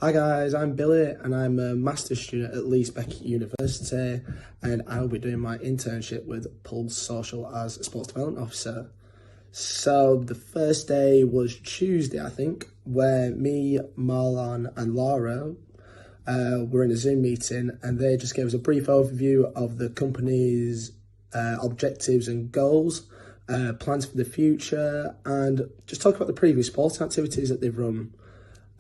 Hi guys, I'm Billy and I'm a master's student at Leeds Beckett University and I'll be doing my internship with Pulse Social as a sports development officer. So the first day was Tuesday, I think, where me, Marlon and Laura were in a Zoom meeting and they just gave us a brief overview of the company's objectives and goals, plans for the future, and just talk about the previous sports activities that they've run.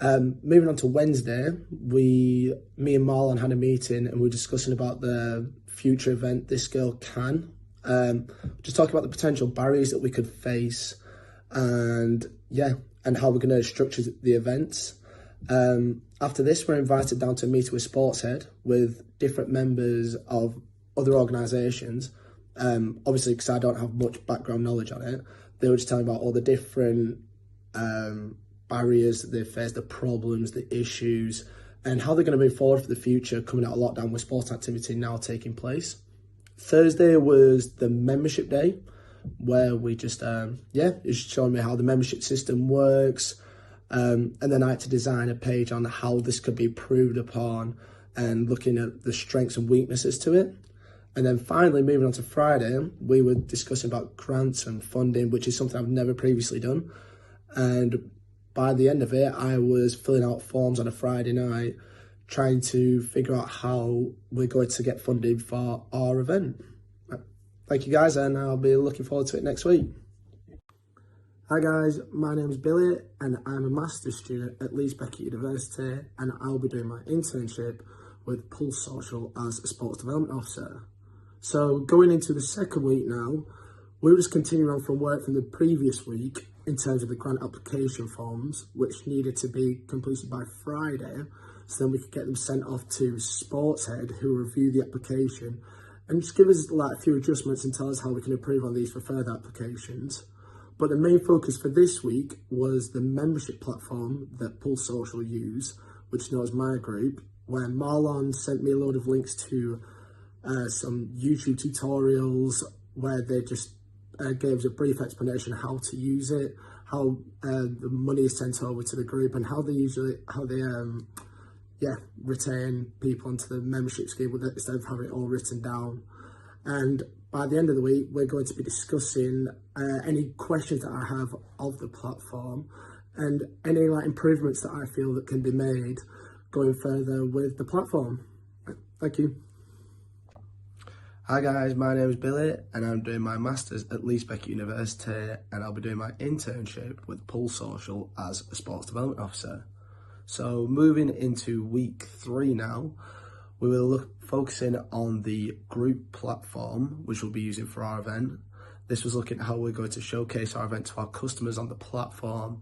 Moving on to Wednesday, me and Marlon had a meeting and we were discussing about the future event This Girl Can. Just talking about the potential barriers that we could face and how we're going to structure the events. After this, we're invited down to a meeting with Sportshead with different members of other organisations. Obviously, because I don't have much background knowledge on it, they were just telling about all the different barriers that they face, the problems, the issues, and how they're going to move forward for the future coming out of lockdown with sports activity now taking place. Thursday was the membership day, where we just, it's showing me how the membership system works. And then I had to design a page on how this could be improved upon and looking at the strengths and weaknesses to it. And then finally, moving on to Friday, we were discussing about grants and funding, which is something I've never previously done. And by the end of it, I was filling out forms on a Friday night, trying to figure out how we're going to get funded for our event. Thank you guys, and I'll be looking forward to it next week. Hi guys, my name is Billy, and I'm a master's student at Leeds Beckett University, and I'll be doing my internship with Pulse Social as a sports development officer. So going into the second week now, we'll just continue on from work from the previous week in terms of the grant application forms, which needed to be completed by Friday, so then we could get them sent off to Sportshead, who will review the application and just give us like a few adjustments and tell us how we can improve on these for further applications. But the main focus for this week was the membership platform that Pulse Social use, which knows my group, where Marlon sent me a load of links to some YouTube tutorials where they just gave us a brief explanation of how to use it, how the money is sent over to the group, and how they retain people onto the membership scheme instead of having it all written down. And by the end of the week, we're going to be discussing any questions that I have of the platform and any improvements that I feel that can be made going further with the platform. Thank you. Hi guys, my name is Billy and I'm doing my Masters at Leeds Beckett University and I'll be doing my internship with Pulse Social as a sports development officer. So moving into week 3 now, we will focusing on the group platform which we'll be using for our event. This was looking at how we're going to showcase our event to our customers on the platform,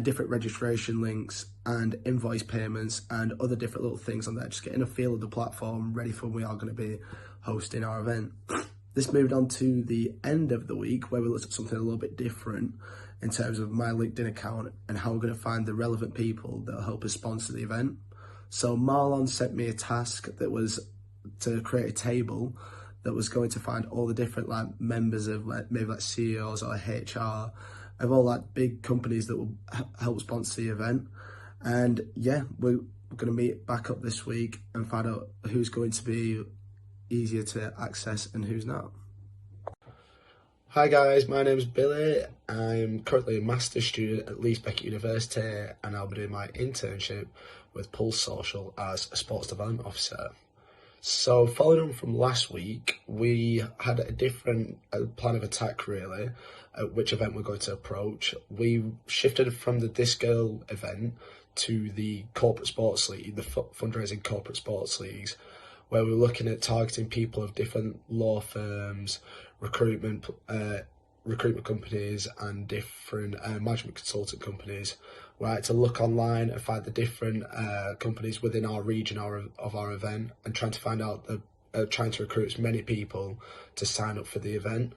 different registration links and invoice payments and other different little things on there, just getting a feel of the platform ready for when we are going to be hosting our event. This moved on to the end of the week where we looked at something a little bit different in terms of my LinkedIn account and how we're going to find the relevant people that will help us sponsor the event. So Marlon sent me a task that was to create a table that was going to find all the different members of maybe CEOs or HR of all big companies that will help sponsor the event. And yeah, we're going to meet back up this week and find out who's going to be easier to access and who's not. Hi guys, my name is Billy. I'm currently a master's student at Leeds Beckett University and I'll be doing my internship with Pulse Social as a sports development officer. So following on from last week, we had a different plan of attack really, at which event we're going to approach. We shifted from the This Girl event to the corporate sports league, the fundraising corporate sports leagues, where we're looking at targeting people of different law firms, recruitment companies and different management consultant companies. We had to look online and find the different companies within our region of our event and trying to find out trying to recruit as many people to sign up for the event,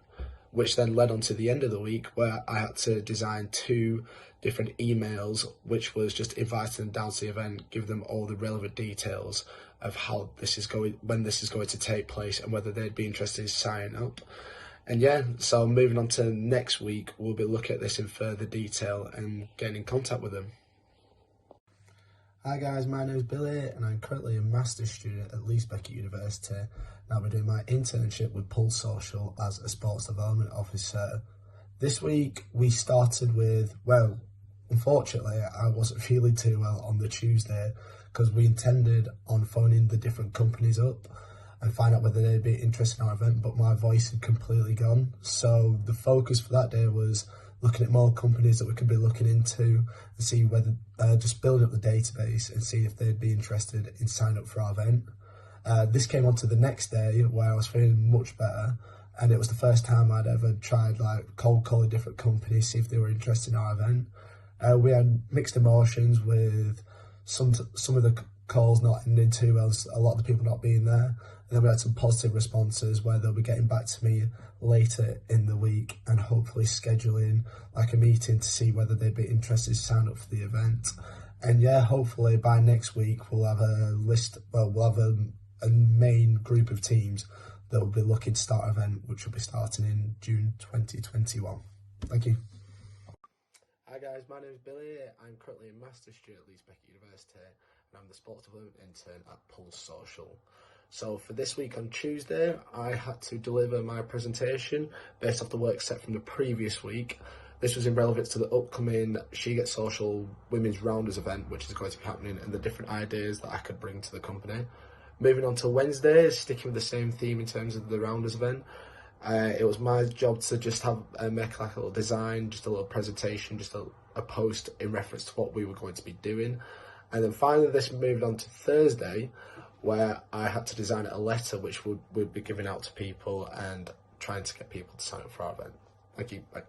which then led on to the end of the week where I had to design 2 different emails, which was just inviting them down to the event, give them all the relevant details of how this is going, when this is going to take place and whether they'd be interested in signing up. And yeah, so moving on to next week, we'll be looking at this in further detail and getting in contact with them. Hi guys, my name is Billy and I'm currently a master's student at Beckett University and I'll be doing my internship with Pulse Social as a sports development officer. This week we started with, well, unfortunately I wasn't feeling too well on the Tuesday because we intended on phoning the different companies up and find out whether they'd be interested in our event, but my voice had completely gone. So the focus for that day was looking at more companies that we could be looking into and see whether, just building up the database and see if they'd be interested in signing up for our event. This came on to the next day where I was feeling much better, and it was the first time I'd ever tried like cold calling different companies, see if they were interested in our event. We had mixed emotions with some of the calls not ending too well, a lot of the people not being there. And then we had some positive responses where they'll be getting back to me later in the week and hopefully scheduling like a meeting to see whether they'd be interested to sign up for the event. And yeah, hopefully by next week we'll have a list, we'll have a main group of teams that will be looking to start our event, which will be starting in June 2021. Thank you. Hi guys, my name is Billy. I'm currently a master's student at Beckett University and I'm the sports development intern at Pulse Social. So for this week on Tuesday, I had to deliver my presentation based off the work set from the previous week. This was in relevance to the upcoming She Gets Social Women's Rounders event, which is going to be happening, and the different ideas that I could bring to the company. Moving on to Wednesday, sticking with the same theme in terms of the Rounders event. It was my job to just have make like a little design, just a little presentation, just a post in reference to what we were going to be doing. And then finally this moved on to Thursday, where I had to design a letter which would be given out to people and trying to get people to sign up for our event. Thank you. Bye.